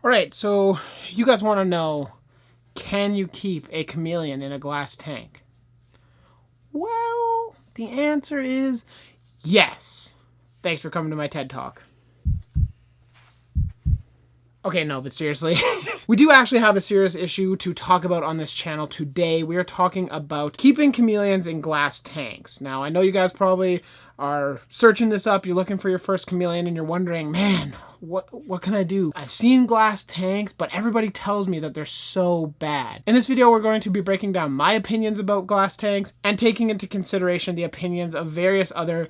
All right, so you guys want to know, can you keep a chameleon in a glass tank? Well, the answer is yes. Thanks for coming to my TED Talk. Okay, no, but seriously, we do actually have a serious issue to talk about on this channel today. We are talking about keeping chameleons in glass tanks. Now, I know you guys probably are searching this up. You're looking for your first chameleon and you're wondering, man, what can I do? I've seen glass tanks, but everybody tells me that they're so bad. In this video, we're going to be breaking down my opinions about glass tanks and taking into consideration the opinions of various other,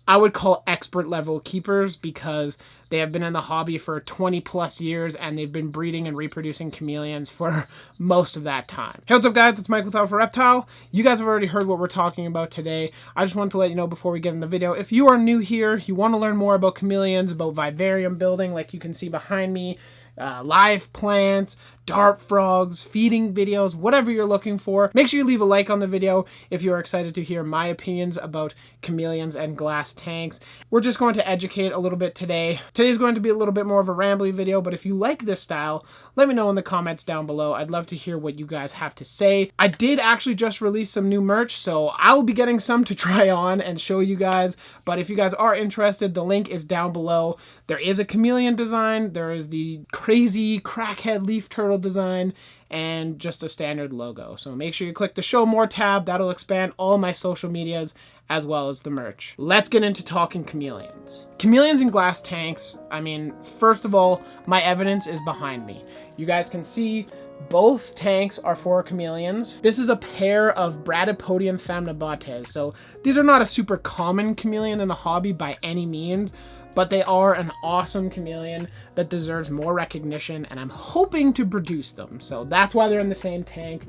I would call, expert level keepers, because they have been in the hobby for 20 plus years and they've been breeding and reproducing chameleons for most of that time. Hey, what's up guys? It's Mike with Alpha Reptile. You guys have already heard what we're talking about today. I just wanted to let you know before we get in the video, if you are new here, you want to learn more about chameleons, about vivarium building like you can see behind me, live plants, dart frogs, feeding videos, whatever you're looking for. Make sure you leave a like on the video if you are excited to hear my opinions about chameleons and glass tanks. We're just going to educate a little bit today. Today's going to be a little bit more of a rambly video, but if you like this style, let me know in the comments down below. I'd love to hear what you guys have to say. I did actually just release some new merch, so I will be getting some to try on and show you guys, but if you guys are interested, the link is down below. There is a chameleon design, there is the crazy crackhead leaf turtle design, and just a standard logo. So make sure you click the show more tab. That'll expand all my social medias as well as the merch. Let's get into talking chameleons. Chameleons in glass tanks, I mean, first of all, my evidence is behind me. You guys can see both tanks are for chameleons. This is a pair of Bradypodium thamnobates. So these are not a super common chameleon in the hobby by any means, but they are an awesome chameleon that deserves more recognition, and I'm hoping to produce them. So that's why they're in the same tank.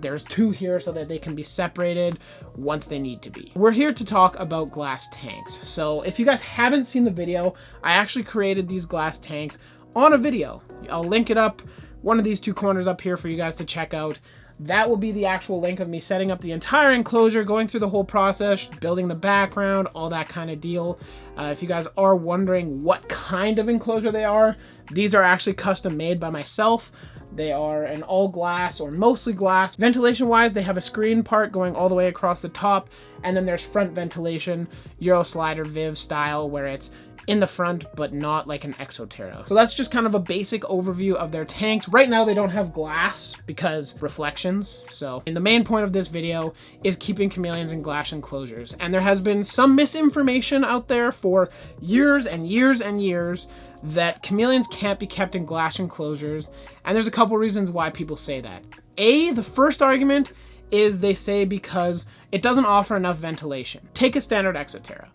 There's two here so that they can be separated once they need to be. We're here to talk about glass tanks. So if you guys haven't seen the video, I actually created these glass tanks on a video. I'll link it up, one of these two corners up here for you guys to check out. That will be the actual link of me setting up the entire enclosure, going through the whole process, building the background, all that kind of deal. If you guys are wondering what kind of enclosure they are, these are actually custom made by myself. They are an all glass or mostly glass. Ventilation wise, they have a screen part going all the way across the top, and then there's front ventilation, Euro Slider Viv style, where it's in the front, but not like an Exoterra. So that's just kind of a basic overview of their tanks. Right now they don't have glass because reflections. So the main point of this video is keeping chameleons in glass enclosures. And there has been some misinformation out there for years and years and years that chameleons can't be kept in glass enclosures. And there's a couple reasons why people say that. The first argument is they say because it doesn't offer enough ventilation. Take a standard Exoterra.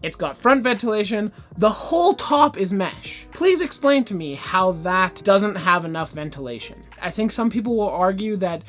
It's got front ventilation, the whole top is mesh. Please explain to me how that doesn't have enough ventilation. I think some people will argue that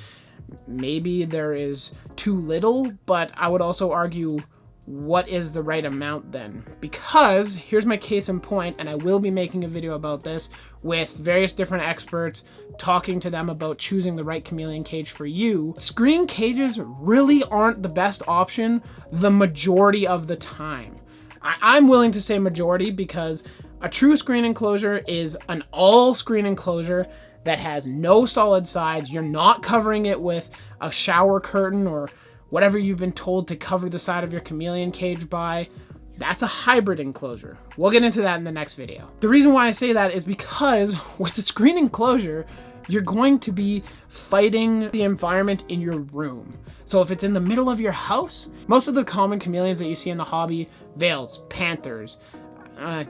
maybe there is too little, but I would also argue, what is the right amount then? Because here's my case in point, and I will be making a video about this with various different experts, talking to them about choosing the right chameleon cage for you. Screen cages really aren't the best option the majority of the time. I'm willing to say majority because a true screen enclosure is an all screen enclosure that has no solid sides. You're not covering it with a shower curtain or whatever you've been told to cover the side of your chameleon cage by. That's a hybrid enclosure. We'll get into that in the next video. The reason why I say that is because with the screen enclosure, you're going to be fighting the environment in your room. So if it's in the middle of your house, most of the common chameleons that you see in the hobby, Veils, Panthers,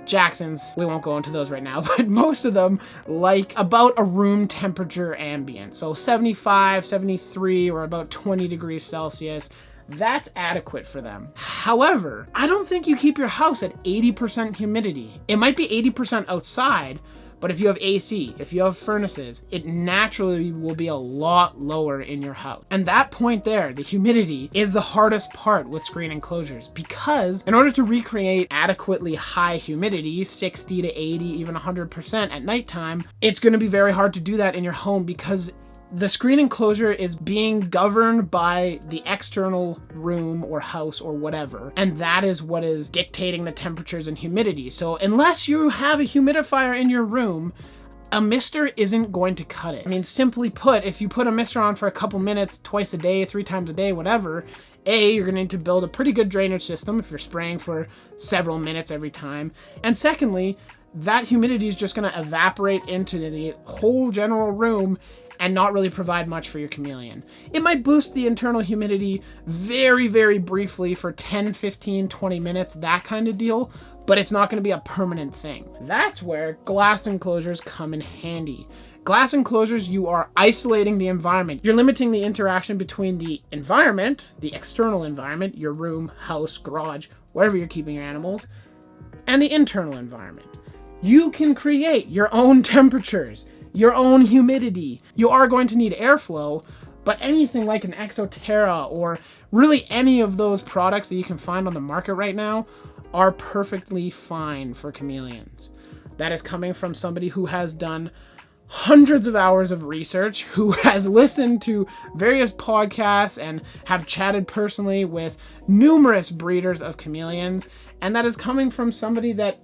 Jacksons, we won't go into those right now, but most of them like about a room temperature ambient. So 75, 73, or about 20 degrees Celsius. That's adequate for them. However, I don't think you keep your house at 80% humidity. It might be 80% outside, but if you have AC, if you have furnaces, it naturally will be a lot lower in your house. And that point there, the humidity, is the hardest part with screen enclosures, because in order to recreate adequately high humidity, 60 to 80, even 100% at nighttime, it's gonna be very hard to do that in your home because the screen enclosure is being governed by the external room or house or whatever, and that is what is dictating the temperatures and humidity. So unless you have a humidifier in your room, a mister isn't going to cut it. I mean, simply put, if you put a mister on for a couple minutes, twice a day, 3 times a day, whatever, you're going to need to build a pretty good drainage system if you're spraying for several minutes every time. And secondly, that humidity is just going to evaporate into the whole general room and not really provide much for your chameleon. It might boost the internal humidity very, very briefly for 10, 15, 20 minutes, that kind of deal, but it's not going to be a permanent thing. That's where glass enclosures come in handy. Glass enclosures, you are isolating the environment. You're limiting the interaction between the environment, the external environment, your room, house, garage, wherever you're keeping your animals, and the internal environment. You can create your own temperatures, your own humidity. You are going to need airflow, but anything like an Exoterra or really any of those products that you can find on the market right now are perfectly fine for chameleons. That is coming from somebody who has done hundreds of hours of research, who has listened to various podcasts and have chatted personally with numerous breeders of chameleons, and that is coming from somebody that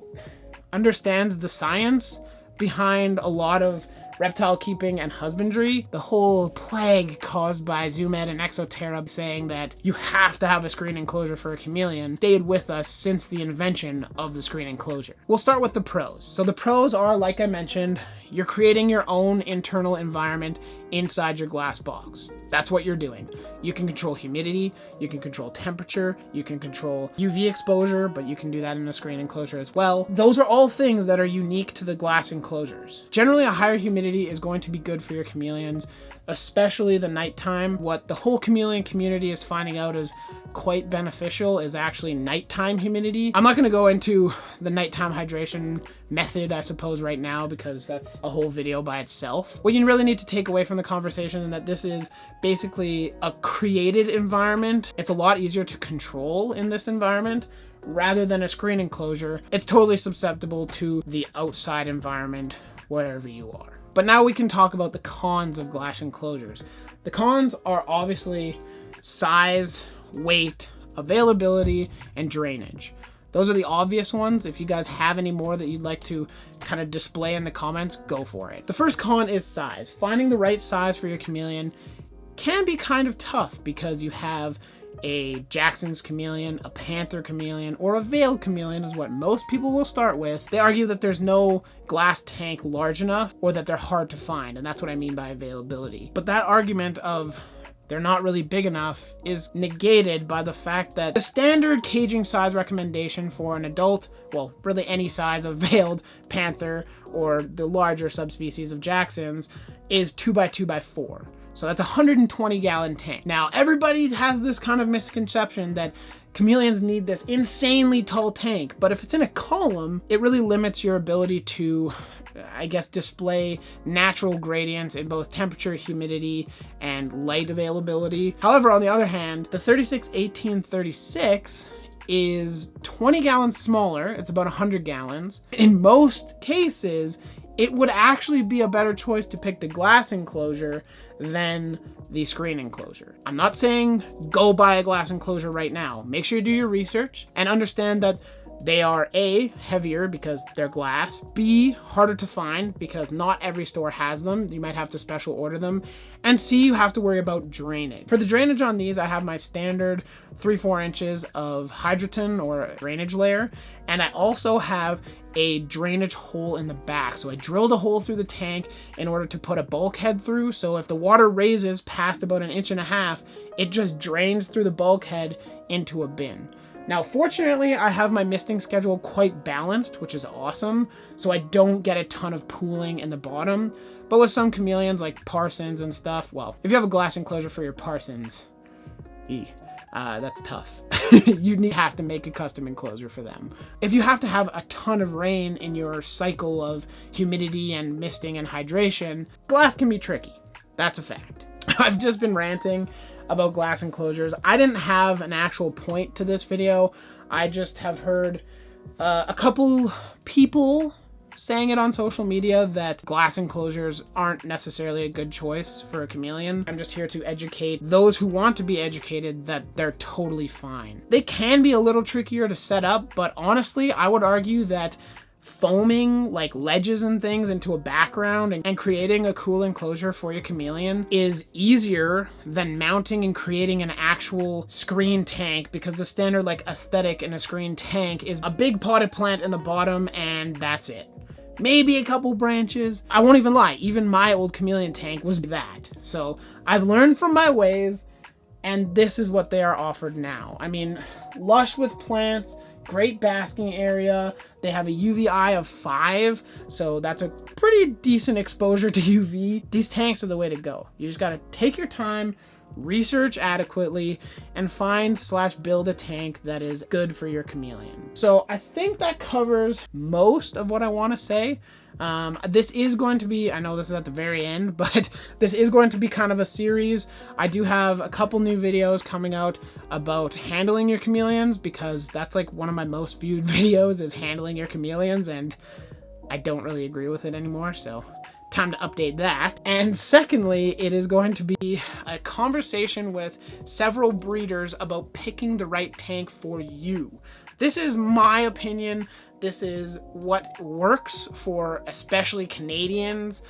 understands the science behind a lot of reptile keeping and husbandry. The whole plague caused by Zoomed and Exoterra saying that you have to have a screen enclosure for a chameleon stayed with us since the invention of the screen enclosure. We'll start with the pros. So the pros are, like I mentioned, you're creating your own internal environment inside your glass box. That's what you're doing. You can control humidity, you can control temperature, you can control UV exposure, but you can do that in a screen enclosure as well. Those are all things that are unique to the glass enclosures. Generally, a higher humidity is going to be good for your chameleons, especially the nighttime. What the whole chameleon community is finding out is quite beneficial is actually nighttime humidity. I'm not going to go into the nighttime hydration method, I suppose, right now, because that's a whole video by itself. What you really need to take away from the conversation is that this is basically a created environment. It's a lot easier to control in this environment rather than a screen enclosure. It's totally susceptible to the outside environment wherever you are. But now we can talk about the cons of glass enclosures. The cons are obviously size, weight, availability, and drainage. Those are the obvious ones. If you guys have any more that you'd like to kind of display in the comments, go for it. The first con is size. Finding the right size for your chameleon can be kind of tough because you have a Jackson's chameleon, a panther chameleon, or a veiled chameleon is what most people will start with. They argue that there's no glass tank large enough or that they're hard to find, and that's what I mean by availability. But that argument of they're not really big enough is negated by the fact that the standard caging size recommendation for an adult, well, really any size of veiled panther or the larger subspecies of Jackson's, is 2x2x4. So that's a 120 gallon tank. Now, everybody has this kind of misconception that chameleons need this insanely tall tank, but if it's in a column, it really limits your ability to, I guess, display natural gradients in both temperature, humidity, and light availability. However, on the other hand, the 361836 is 20 gallons smaller. It's about 100 gallons. In most cases, it would actually be a better choice to pick the glass enclosure than the screen enclosure. I'm not saying go buy a glass enclosure right now. Make sure you do your research and understand that they are A, heavier because they're glass, B, harder to find because not every store has them. You might have to special order them, and C, you have to worry about drainage. For the drainage on these, I have my standard 3-4 inches of hydroton or drainage layer, and I also have a drainage hole in the back. So I drilled a hole through the tank in order to put a bulkhead through, so if the water raises past about 1.5 inches, it just drains through the bulkhead into a bin. Now, fortunately, I have my misting schedule quite balanced, which is awesome, so I don't get a ton of pooling in the bottom. But with some chameleons like Parsons and stuff, well, if you have a glass enclosure for your Parsons, that's tough. You have to make a custom enclosure for them. If you have to have a ton of rain in your cycle of humidity and misting and hydration, glass can be tricky. That's a fact. I've just been ranting about glass enclosures. I didn't have an actual point to this video. I just have heard a couple people saying it on social media that glass enclosures aren't necessarily a good choice for a chameleon. I'm just here to educate those who want to be educated that they're totally fine. They can be a little trickier to set up, but honestly, I would argue that foaming like ledges and things into a background and creating a cool enclosure for your chameleon is easier than mounting and creating an actual screen tank, because the standard like aesthetic in a screen tank is a big potted plant in the bottom and that's it. Maybe a couple branches. I won't even lie, even my old chameleon tank was that. So I've learned from my ways, and this is what they are offered now. I mean, lush with plants, great basking area. They have a UVI of 5, so that's a pretty decent exposure to UV. These tanks are the way to go. You just gotta take your time, research adequately, and find/build a tank that is good for your chameleon. So I think that covers most of what I want to say. This is going to be, I know this is at the very end, but this is going to be kind of a series. I do have a couple new videos coming out about handling your chameleons, because that's like one of my most viewed videos is handling your chameleons, and I don't really agree with it anymore, so time to update that. And secondly, it is going to be a conversation with several breeders about picking the right tank for you. This is my opinion. This is what works for especially Canadians,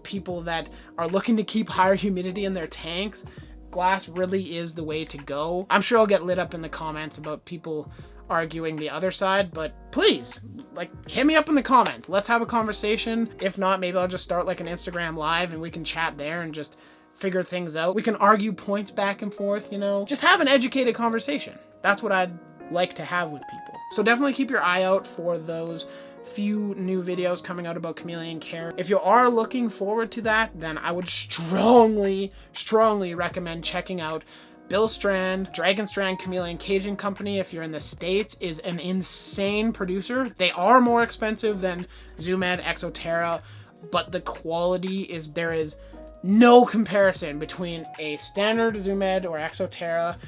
people that are looking to keep higher humidity in their tanks. Glass really is the way to go. I'm sure I'll get lit up in the comments about people arguing the other side, but please, like, hit me up in the comments. Let's have a conversation. If not, maybe I'll just start like an Instagram live and we can chat there and just figure things out. We can argue points back and forth, you know, just have an educated conversation. That's what I'd like to have with people. So definitely keep your eye out for those few new videos coming out about chameleon care. If you are looking forward to that, then I would strongly recommend checking out Bill Strand. Dragon Strand Chameleon Caging Company, if you're in the States, is an insane producer. They are more expensive than Zoomed, Exoterra, but the quality is, there is no comparison between a standard Zoomed or Exoterra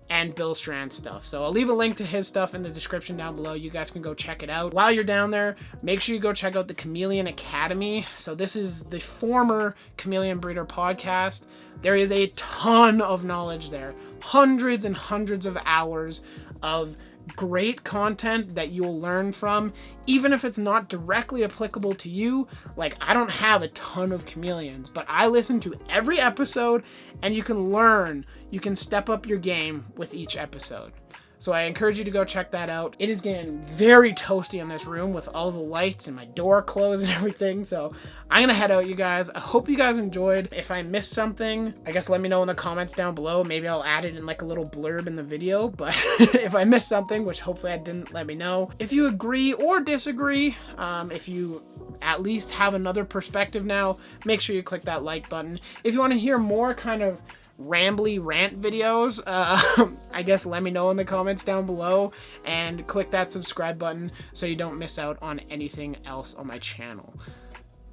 and Bill Strand stuff. So I'll leave a link to his stuff in the description down below. You guys can go check it out. While you're down there, make sure you go check out the Chameleon Academy. So this is the former Chameleon Breeder podcast. There is a ton of knowledge there. Hundreds and hundreds of hours of great content that you'll learn from, even if it's not directly applicable to you. Like, I don't have a ton of chameleons, but I listen to every episode and you can learn, you can step up your game with each episode. So I encourage you to go check that out. It is getting very toasty in this room with all the lights and my door closed and everything. So I'm gonna head out, you guys. I hope you guys enjoyed. If I missed something, I guess let me know in the comments down below. Maybe I'll add it in like a little blurb in the video. But if I missed something, which hopefully I didn't, let me know. If you agree or disagree, if you at least have another perspective now, make sure you click that like button. If you want to hear more kind of rambly rant videos, I guess let me know in the comments down below, and click that subscribe button so you don't miss out on anything else on my channel.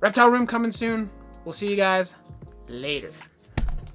Reptile Room coming soon. We'll see you guys later.